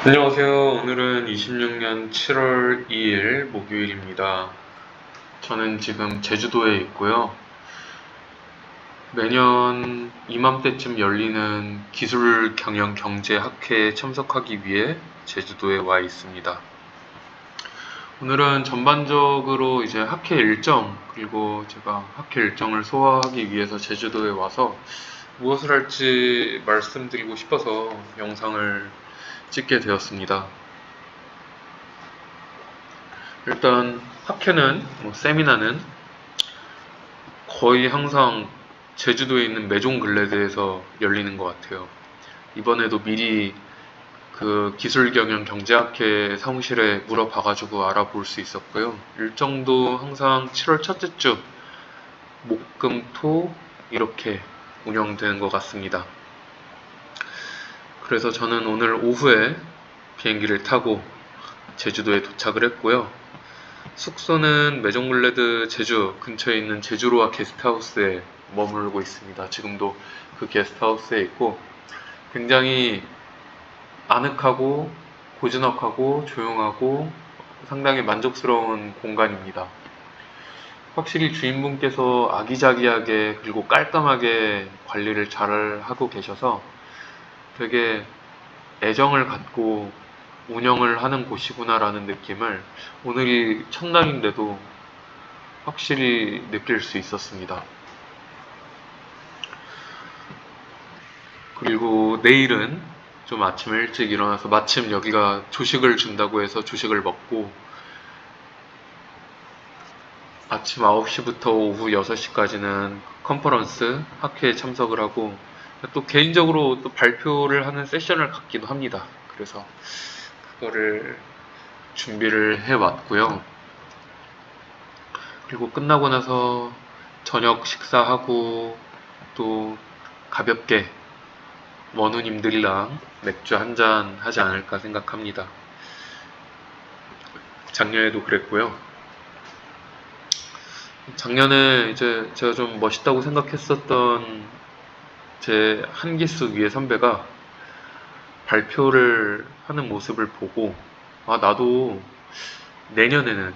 안녕하세요. 오늘은 26년 7월 2일 목요일입니다. 저는 지금 제주도에 있고요. 매년 이맘때쯤 열리는 기술경영경제학회에 참석하기 위해 제주도에 와 있습니다. 오늘은 전반적으로 이제 학회 일정, 그리고 제가 학회 일정을 소화하기 위해서 제주도에 와서 무엇을 할지 말씀드리고 싶어서 영상을 찍게 되었습니다. 일단 학회는 세미나는 거의 항상 제주도에 있는 메종글레드에서 열리는 것 같아요. 이번에도 미리 그 기술경영경제학회 사무실에 물어봐가지고 알아볼 수 있었고요. 일정도 항상 7월 첫째 주 목, 금, 토 이렇게 운영되는 것 같습니다. 그래서 저는 오늘 오후에 비행기를 타고 제주도에 도착을 했고요. 숙소는 메종글레드 제주 근처에 있는 제주로아 게스트하우스에 머물고 있습니다. 지금도 그 게스트하우스에 있고 굉장히 아늑하고 고즈넉하고 조용하고 상당히 만족스러운 공간입니다. 확실히 주인분께서 아기자기하게 그리고 깔끔하게 관리를 잘 하고 계셔서 되게 애정을 갖고 운영을 하는 곳이구나라는 느낌을 오늘이 첫날인데도 확실히 느낄 수 있었습니다. 그리고 내일은 좀 아침 일찍 일어나서 마침 여기가 조식을 준다고 해서 조식을 먹고 아침 9시부터 오후 6시까지는 컨퍼런스 학회에 참석을 하고 또 개인적으로 또 발표를 하는 세션을 갖기도 합니다. 그래서 그거를 준비를 해왔고요. 그리고 끝나고 나서 저녁 식사하고 또 가볍게 원우님들이랑 맥주 한잔 하지 않을까 생각합니다. 작년에도 그랬고요. 작년에 이제 제가 좀 멋있다고 생각했었던 제 한기수 위의 선배가 발표를 하는 모습을 보고 아 나도 내년에는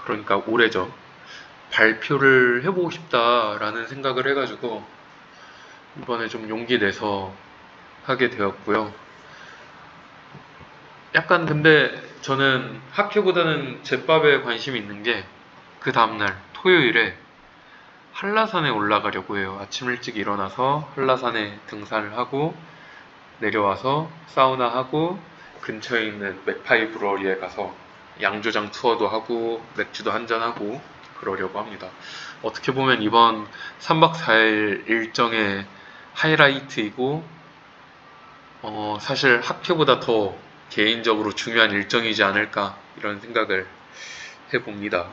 그러니까 올해죠. 발표를 해보고 싶다라는 생각을 해가지고 이번에 좀 용기 내서 하게 되었고요. 약간 근데 저는 학회보다는 제밥에 관심이 있는 게 그 다음날 토요일에 한라산에 올라가려고 해요. 아침 일찍 일어나서 한라산에 등산을 하고 내려와서 사우나 하고 근처에 있는 맥파이 브러리에 가서 양조장 투어도 하고 맥주도 한잔하고 그러려고 합니다. 어떻게 보면 이번 3박 4일 일정의 하이라이트이고 사실 학회보다 더 개인적으로 중요한 일정이지 않을까 이런 생각을 해봅니다.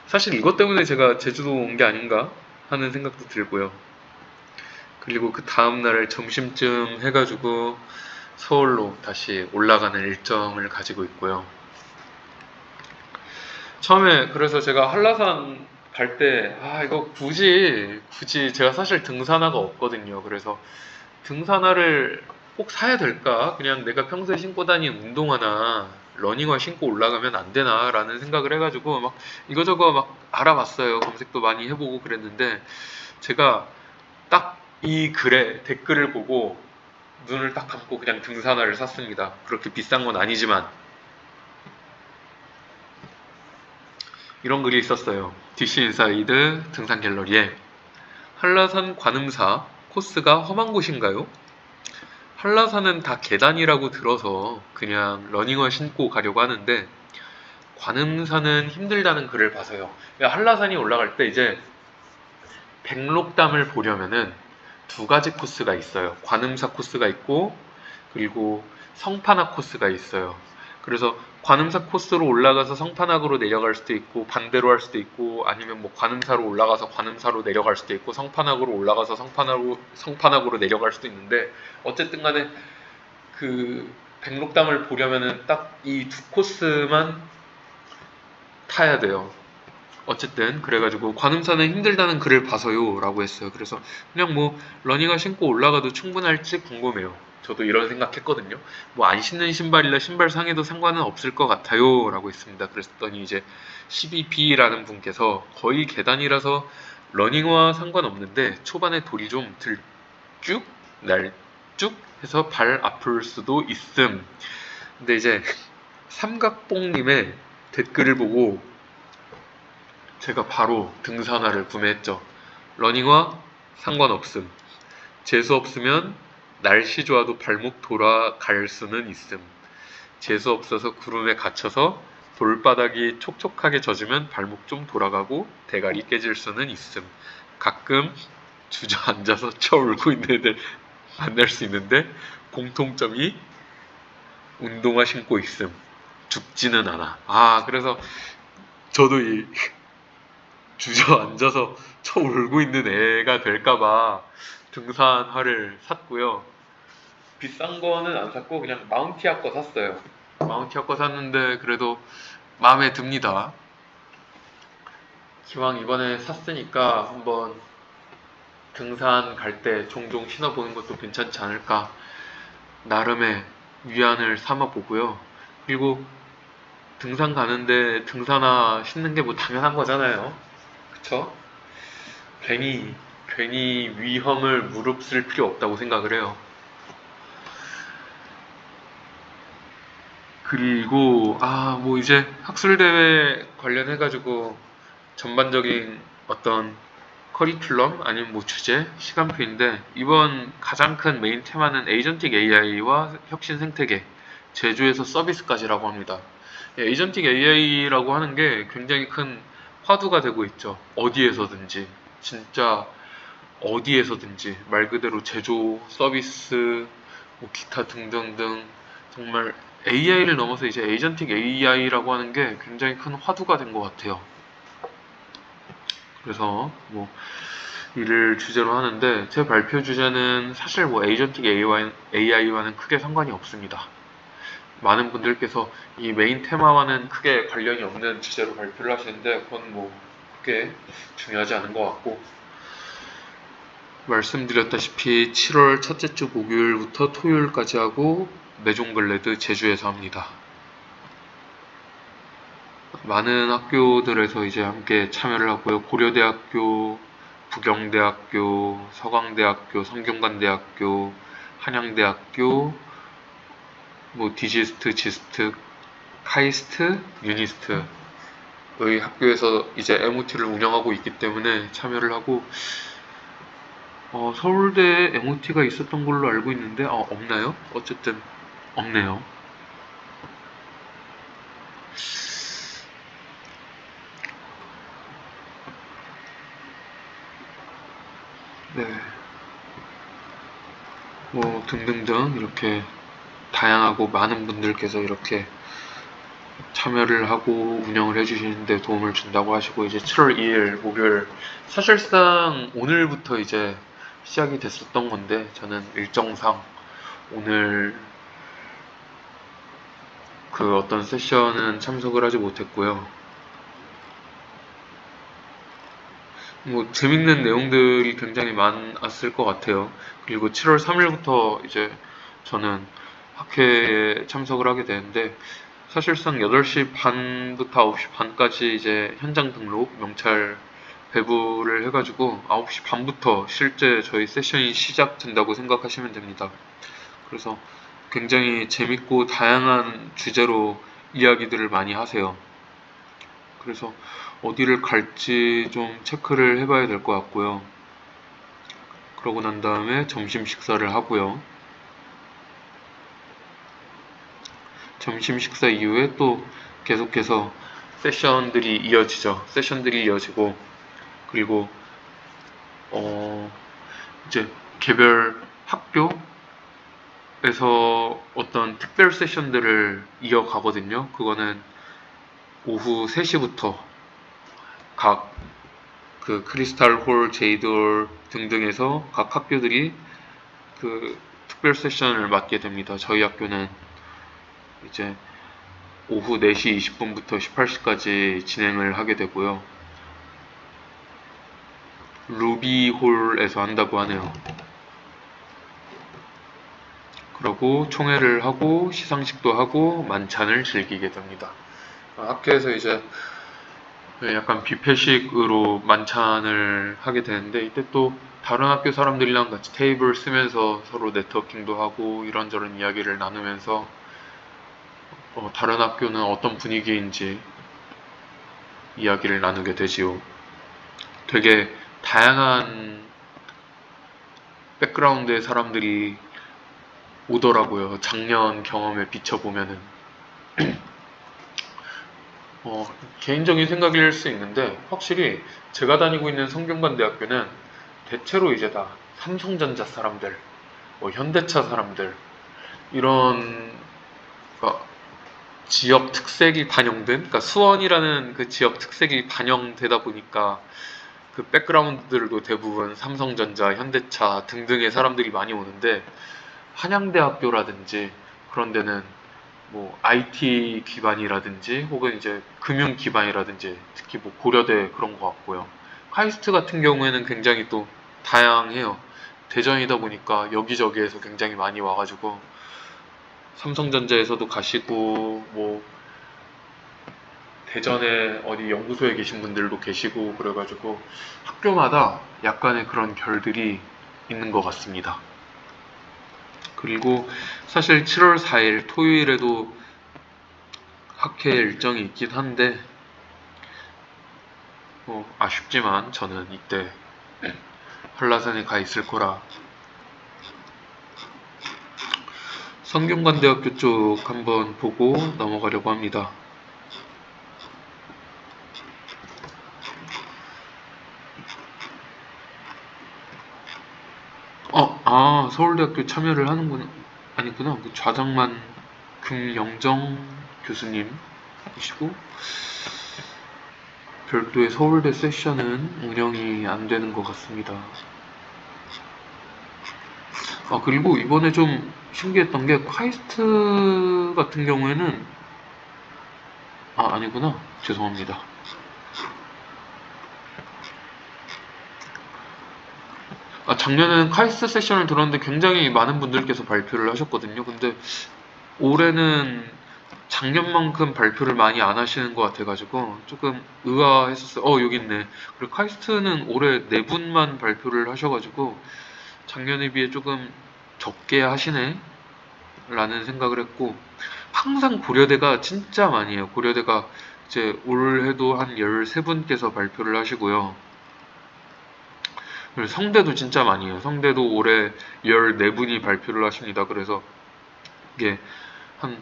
사실 이것 때문에 제가 제주도 온 게 아닌가 하는 생각도 들고요. 그리고 그 다음날 점심쯤 해가지고 서울로 다시 올라가는 일정을 가지고 있고요. 처음에 그래서 제가 한라산 갈 때, 이거 굳이 제가 사실 등산화가 없거든요. 그래서 등산화를 꼭 사야 될까? 그냥 내가 평소에 신고 다니는 운동화나 러닝화 신고 올라가면 안 되나? 라는 생각을 해가지고 막 이거저거 막 알아봤어요. 검색도 많이 해보고 그랬는데 제가 딱 이 글에 댓글을 보고 눈을 딱 감고 그냥 등산화를 샀습니다. 그렇게 비싼 건 아니지만 이런 글이 있었어요. DC 인사이드 등산 갤러리에 한라산 관음사 코스가 험한 곳인가요? 한라산은 다 계단이라고 들어서 그냥 러닝화 신고 가려고 하는데 관음산은 힘들다는 글을 봐서요. 한라산이 올라갈 때 이제 백록담을 보려면은 두 가지 코스가 있어요. 관음사 코스가 있고 그리고 성판악 코스가 있어요. 그래서 관음사 코스로 올라가서 성판악으로 내려갈 수도 있고 반대로 할 수도 있고 아니면 뭐 관음사로 올라가서 관음사로 내려갈 수도 있고 성판악으로 올라가서 성판악으로 내려갈 수도 있는데 어쨌든 간에 그 백록담을 보려면은 딱 이 두 코스만 타야 돼요. 어쨌든 그래가지고 관음사는 힘들다는 글을 봐서요 라고 했어요. 그래서 그냥 뭐 러닝화 신고 올라가도 충분할지 궁금해요. 저도 이런 생각했거든요. 뭐 안 신는 신발이라 신발 상에도 상관은 없을 것 같아요 라고 했습니다. 그랬더니 이제 12B라는 분께서 거의 계단이라서 러닝화 상관없는데 초반에 돌이 좀 들쭉 날쭉 해서 발 아플 수도 있음. 근데 이제 삼각봉님의 댓글을 보고 제가 바로 등산화를 구매했죠. 러닝화 상관없음. 재수 없으면 날씨 좋아도 발목 돌아갈 수는 있음. 재수 없어서 구름에 갇혀서 돌바닥이 촉촉하게 젖으면 발목 좀 돌아가고 대가리 깨질 수는 있음. 가끔 주저앉아서 쳐 울고 있는 애들 만날 수 있는데 공통점이 운동화 신고 있음. 죽지는 않아. 그래서 저도 이 주저앉아서 쳐 울고 있는 애가 될까봐 등산화를 샀고요. 비싼 거는 안 샀고 그냥 마운티아 거 샀어요. 마운티아 거 샀는데 그래도 마음에 듭니다. 기왕 이번에 샀으니까 한번 등산 갈 때 종종 신어보는 것도 괜찮지 않을까 나름의 위안을 삼아 보고요. 그리고 등산 가는데 등산화 신는 게 뭐 당연한 거잖아요. 그쵸? 괜히 위험을 무릅쓸 필요 없다고 생각을 해요. 그리고 뭐 이제 학술대회 관련해가지고 전반적인 어떤 커리큘럼 아니면 뭐 주제, 시간표인데 이번 가장 큰 메인 테마는 에이전틱 AI와 혁신 생태계, 제조에서 서비스까지라고 합니다. 에이전틱 AI라고 하는 게 굉장히 큰 화두가 되고 있죠. 어디에서든지 진짜 어디에서든지 말 그대로 제조, 서비스, 뭐 기타 등등등 정말 AI를 넘어서 이제 에이전틱 AI라고 하는 게 굉장히 큰 화두가 된 것 같아요. 그래서 뭐 이를 주제로 하는데 제 발표 주제는 사실 뭐 에이전틱 AI와는 크게 상관이 없습니다. 많은 분들께서 이 메인 테마와는 크게 관련이 없는 주제로 발표를 하시는데 그건 뭐 크게 중요하지 않은 것 같고 말씀드렸다시피 7월 첫째 주 목요일부터 토요일까지 하고 매종글래드 제주에서 합니다. 많은 학교들에서 이제 함께 참여를 하고요. 고려대학교, 부경대학교, 서강대학교, 성균관대학교, 한양대학교, 뭐 디지스트, 지스트, 카이스트, 유니스트의 학교에서 이제 MOT를 운영하고 있기 때문에 참여를 하고 서울대에 MOT가 있었던 걸로 알고 있는데 없나요? 어쨌든 없네요. 네, 뭐 등등등 이렇게 다양하고 많은 분들께서 이렇게 참여를 하고 운영을 해주시는데 도움을 준다고 하시고 이제 7월 2일 목요일 사실상 오늘부터 이제 시작이 됐었던 건데 저는 일정상 오늘 그 어떤 세션은 참석을 하지 못했고요. 뭐 재밌는 내용들이 굉장히 많았을 것 같아요. 그리고 7월 3일부터 이제 저는 학회에 참석을 하게 되는데 사실상 8시 반부터 9시 반까지 이제 현장 등록, 명찰 배부를 해가지고 9시 반부터 실제 저희 세션이 시작된다고 생각하시면 됩니다. 그래서 굉장히 재밌고 다양한 주제로 이야기들을 많이 하세요. 그래서 어디를 갈지 좀 체크를 해봐야 될 것 같고요. 그러고 난 다음에 점심 식사를 하고요. 점심 식사 이후에 또 계속해서 세션들이 이어지죠. 세션들이 이어지고 그리고 이제 개별 학교에서 어떤 특별 세션들을 이어가거든요. 그거는 오후 3시부터 각 그 크리스탈 홀, 제이드 홀 등등에서 각 학교들이 그 특별 세션을 맡게 됩니다. 저희 학교는 이제 오후 4시 20분부터 18시까지 진행을 하게 되고요. 루비 홀에서 한다고 하네요. 그러고 총회를 하고 시상식도 하고 만찬을 즐기게 됩니다. 학교에서 이제 약간 뷔페식으로 만찬을 하게 되는데 이때 또 다른 학교 사람들이랑 같이 테이블 쓰면서 서로 네트워킹도 하고 이런저런 이야기를 나누면서 다른 학교는 어떤 분위기인지 이야기를 나누게 되지요. 되게 다양한 백그라운드의 사람들이 오더라고요. 작년 경험에 비춰보면은. 개인적인 생각일 수 있는데 확실히 제가 다니고 있는 성균관대학교는 대체로 이제 다 삼성전자 사람들, 현대차 사람들 이런 그러니까 지역 특색이 반영된 그러니까 수원이라는 그 지역 특색이 반영되다 보니까 그 백그라운드들도 대부분 삼성전자, 현대차 등등의 사람들이 많이 오는데 한양대학교라든지 그런 데는 뭐 IT 기반이라든지 혹은 이제 금융 기반이라든지 특히 뭐 고려대 그런 것 같고요. 카이스트 같은 경우에는 굉장히 또 다양해요. 대전이다 보니까 여기저기에서 굉장히 많이 와가지고 삼성전자에서도 가시고 뭐 대전에 어디 연구소에 계신 분들도 계시고 그래가지고 학교마다 약간의 그런 결들이 있는 것 같습니다. 그리고 사실 7월 4일 토요일에도 학회 일정이 있긴 한데 아쉽지만 저는 이때 한라산에 가 있을 거라 성균관대학교 쪽 한번 보고 넘어가려고 합니다. 서울대학교 참여를 하는구나. 아니구나. 그 좌장만 금영정 교수님이시고 별도의 서울대 세션은 운영이 안 되는 것 같습니다. 그리고 이번에 좀 신기했던 게 카이스트 같은 경우에는 아니구나. 죄송합니다. 작년에는 카이스트 세션을 들었는데 굉장히 많은 분들께서 발표를 하셨거든요. 근데 올해는 작년만큼 발표를 많이 안 하시는 것 같아가지고 조금 의아했었어요. 여기 있네. 그리고 카이스트는 올해 4분만 발표를 하셔가지고 작년에 비해 조금 적게 하시네 라는 생각을 했고 항상 고려대가 진짜 많이 해요. 고려대가 이제 올해도 한 13분께서 발표를 하시고요. 그리고 성대도 진짜 많이 해요. 성대도 올해 14분이 발표를 하십니다. 그래서 이게 한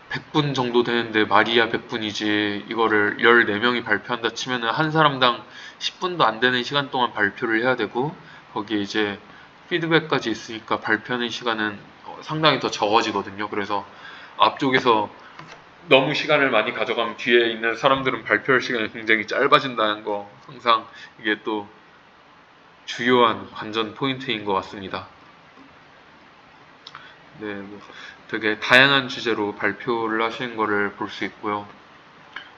100분 정도 되는데 말이야 100분이지 이거를 14명이 발표한다 치면은 한 사람당 10분도 안 되는 시간 동안 발표를 해야 되고 거기에 이제 피드백까지 있으니까 발표하는 시간은 상당히 더 적어지거든요. 그래서 앞쪽에서 너무 시간을 많이 가져가면 뒤에 있는 사람들은 발표할 시간이 굉장히 짧아진다는 거 항상 이게 또 주요한 관전 포인트인 것 같습니다. 네, 뭐 되게 다양한 주제로 발표를 하시는 거를 볼 수 있고요.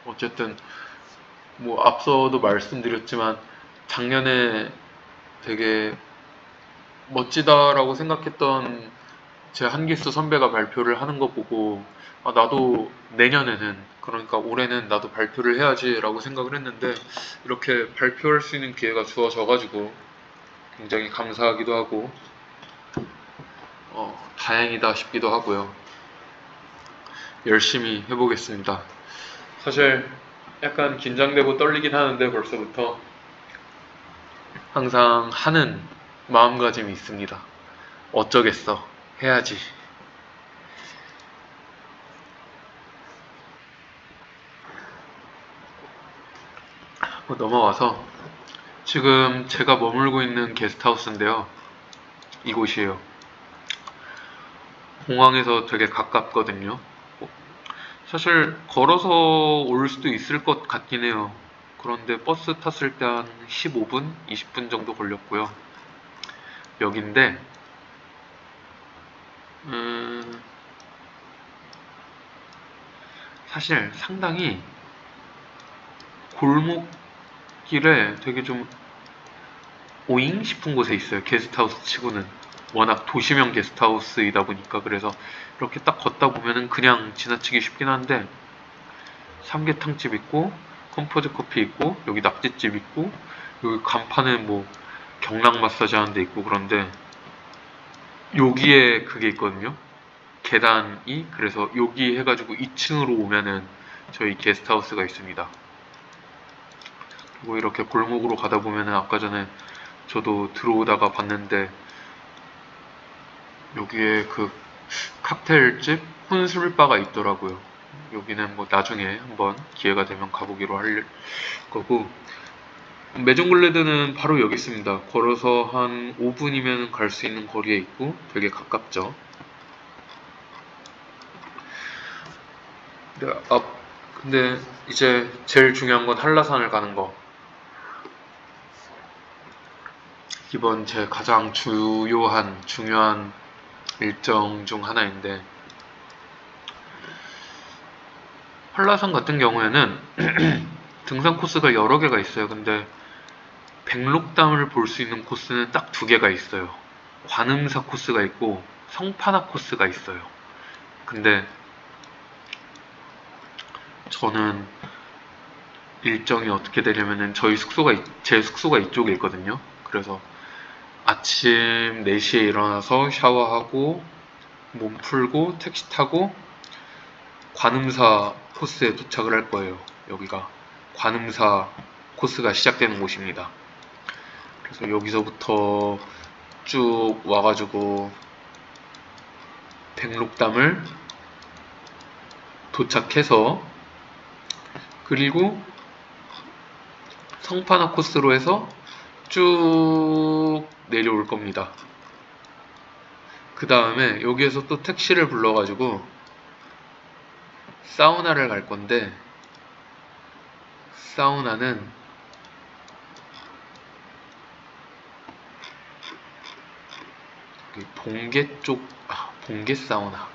어쨌든 뭐 앞서도 말씀드렸지만 작년에 되게 멋지다라고 생각했던 제 한기수 선배가 발표를 하는 거 보고 나도 내년에는 그러니까 올해는 나도 발표를 해야지라고 생각을 했는데 이렇게 발표할 수 있는 기회가 주어져가지고 굉장히 감사하기도 하고 다행이다 싶기도 하고요. 열심히 해보겠습니다. 사실 약간 긴장되고 떨리긴 하는데 벌써부터 항상 하는 마음가짐이 있습니다. 어쩌겠어. 해야지. 넘어와서 지금 제가 머물고 있는 게스트하우스인데요. 이곳이에요. 공항에서 되게 가깝거든요. 사실 걸어서 올 수도 있을 것 같긴 해요. 그런데 버스 탔을 때 한 15분, 20분 정도 걸렸고요. 여긴데 사실 상당히 골목길에 되게 좀 오잉 싶은 곳에 있어요. 게스트하우스 치고는. 워낙 도시명 게스트하우스이다 보니까. 그래서 이렇게 딱 걷다 보면은 그냥 지나치기 쉽긴 한데, 삼계탕집 있고 컴포즈 커피 있고 여기 낙지집 있고 여기 간판에 뭐 경락 마사지 하는 데 있고. 그런데 여기에 그게 있거든요, 계단이. 그래서 여기 해가지고 2층으로 오면은 저희 게스트하우스가 있습니다. 그리고 이렇게 골목으로 가다 보면은 아까 전에 저도 들어오다가 봤는데 여기에 그 칵테일집 혼술바가 있더라고요. 여기는 뭐 나중에 한번 기회가 되면 가보기로 할 거고, 메종글레드는 바로 여기 있습니다. 걸어서 한 5분이면 갈 수 있는 거리에 있고 되게 가깝죠. 네, 근데 이제 제일 중요한 건 한라산을 가는 거. 이번 제 가장 중요한 일정 중 하나인데, 한라산 같은 경우에는 등산 코스가 여러 개가 있어요. 근데 백록담을 볼 수 있는 코스는 딱 두 개가 있어요. 관음사 코스가 있고 성판악 코스가 있어요. 근데 저는 일정이 어떻게 되냐면은 제 숙소가 이쪽에 있거든요. 그래서 아침 4시에 일어나서 샤워하고 몸 풀고 택시 타고 관음사 코스에 도착을 할 거예요. 여기가 관음사 코스가 시작되는 곳입니다. 그래서 여기서부터 쭉 와가지고 백록담을 도착해서, 그리고 성판악 코스로 해서 쭉 내려올 겁니다. 그 다음에 여기에서 또 택시를 불러가지고 사우나를 갈 건데, 사우나는 봉계 쪽, 봉계 사우나,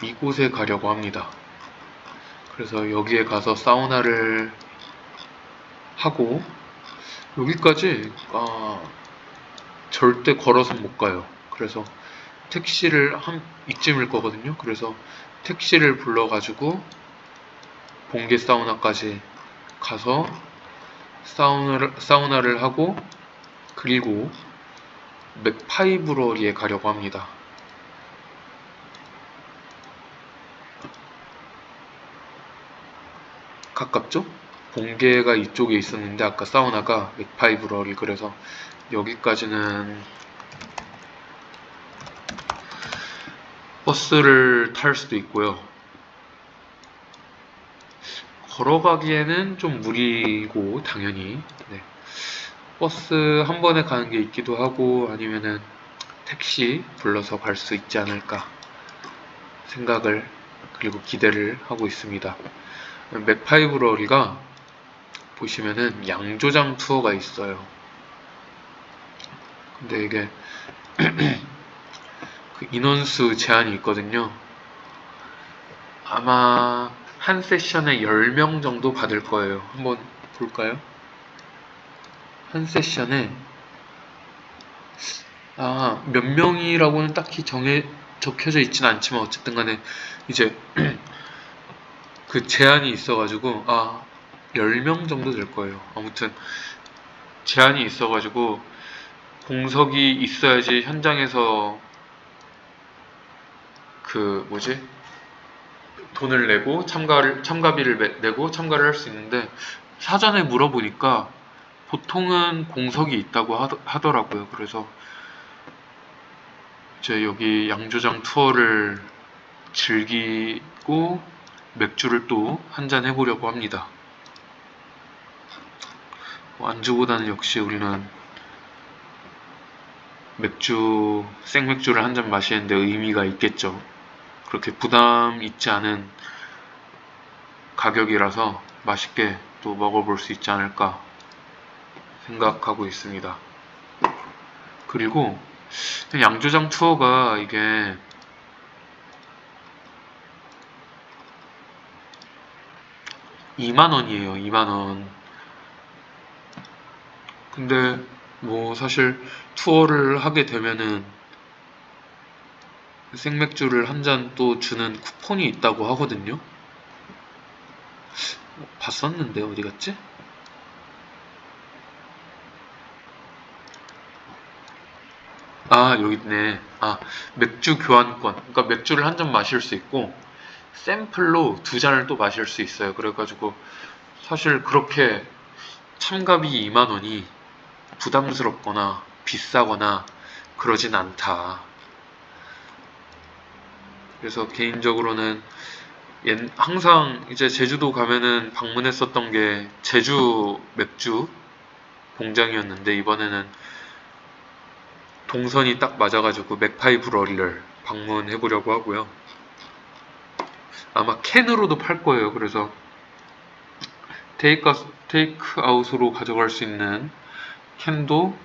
이곳에 가려고 합니다. 그래서 여기에 가서 사우나를 하고, 여기까지 절대 걸어서 못 가요. 그래서 택시를 한 이쯤일 거거든요. 그래서 택시를 불러가지고 봉계 사우나까지 가서 사우나를 하고, 그리고 맥파이브러리에 가려고 합니다. 가깝죠? 봉계가 이쪽에 있었는데 아까 사우나가 맥파이브러리. 그래서 여기까지는 버스를 탈 수도 있고요. 걸어가기에는 좀 무리고 당연히, 네. 버스 한 번에 가는 게 있기도 하고 아니면은 택시 불러서 갈 수 있지 않을까 생각을, 그리고 기대를 하고 있습니다. 맥파이브러리가 보시면은 양조장 투어가 있어요. 근데 이게 그 인원수 제한이 있거든요. 아마 한 세션에 10명 정도 받을 거예요. 한번 볼까요? 한 세션에 몇 명이라고는 딱히 적혀져 있진 않지만 어쨌든 간에 이제 그 제한이 있어가지고 10명 정도 될 거예요. 아무튼 제한이 있어가지고 공석이 있어야지 현장에서 그 뭐지? 돈을 내고 참가비를 내고 참가를 할 수 있는데, 사전에 물어보니까 보통은 공석이 있다고 하더라고요. 그래서 이제 여기 양조장 투어를 즐기고 맥주를 또 한잔 해보려고 합니다. 안주보다는 역시 우리는 생맥주를 한 잔 마시는데 의미가 있겠죠. 그렇게 부담 있지 않은 가격이라서 맛있게 또 먹어볼 수 있지 않을까 생각하고 있습니다. 그리고 양조장 투어가 이게 2만원이에요. 2만원. 근데 뭐 사실 투어를 하게 되면은 생맥주를 한 잔 또 주는 쿠폰이 있다고 하거든요. 봤었는데 어디 갔지? 아, 여기 있네. 아, 맥주 교환권. 그러니까 맥주를 한 잔 마실 수 있고 샘플로 두 잔을 또 마실 수 있어요. 그래가지고 사실 그렇게 참가비 2만 원이 부담스럽거나 비싸거나 그러진 않다. 그래서 개인적으로는 항상 이제 제주도 가면은 방문했었던 게 제주 맥주 공장이었는데 이번에는 동선이 딱 맞아가지고 맥파이 브러리를 방문해 보려고 하고요. 아마 캔으로도 팔 거예요. 그래서 테이크 아웃으로 가져갈 수 있는 캔도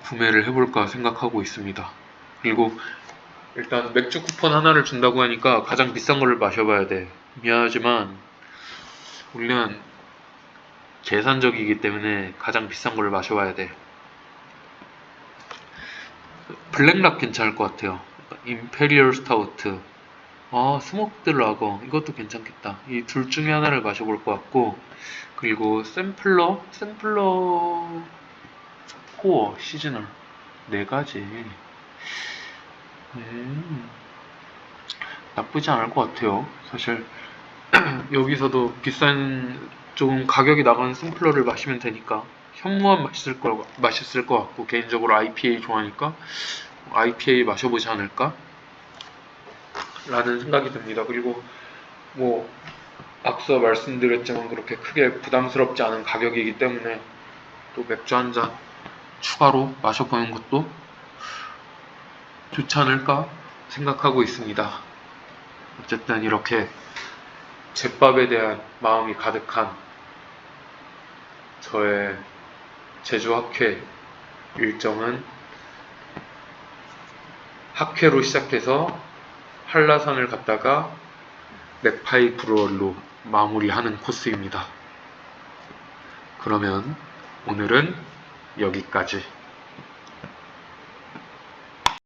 구매를 해볼까 생각하고 있습니다. 그리고 일단 맥주 쿠폰 하나를 준다고 하니까 가장 비싼 거를 마셔봐야 돼. 미안하지만 우리는 계산적이기 때문에 가장 비싼 걸 마셔봐야 돼. 블랙락 괜찮을 것 같아요. 임페리얼 스타우트. 아, 스모크드 라거. 이것도 괜찮겠다. 이 둘 중에 하나를 마셔볼 것 같고, 그리고 샘플러 코어 시즈널. 네 가지. 음, 나쁘지 않을 것 같아요. 사실, 여기서도 비싼, 조금 가격이 나가는 샘플러를 마시면 되니까, 현무암 맛있을 것 같고, 개인적으로 IPA 좋아하니까, IPA 마셔보지 않을까? 라는 생각이 듭니다. 그리고, 뭐, 앞서 말씀드렸지만 그렇게 크게 부담스럽지 않은 가격이기 때문에 또 맥주 한 잔 추가로 마셔보는 것도 좋지 않을까 생각하고 있습니다. 어쨌든 이렇게 제밥에 대한 마음이 가득한 저의 제주 학회 일정은 학회로 시작해서 한라산을 갔다가 맥파이 브루얼로 마무리하는 코스입니다. 그러면 오늘은 여기까지.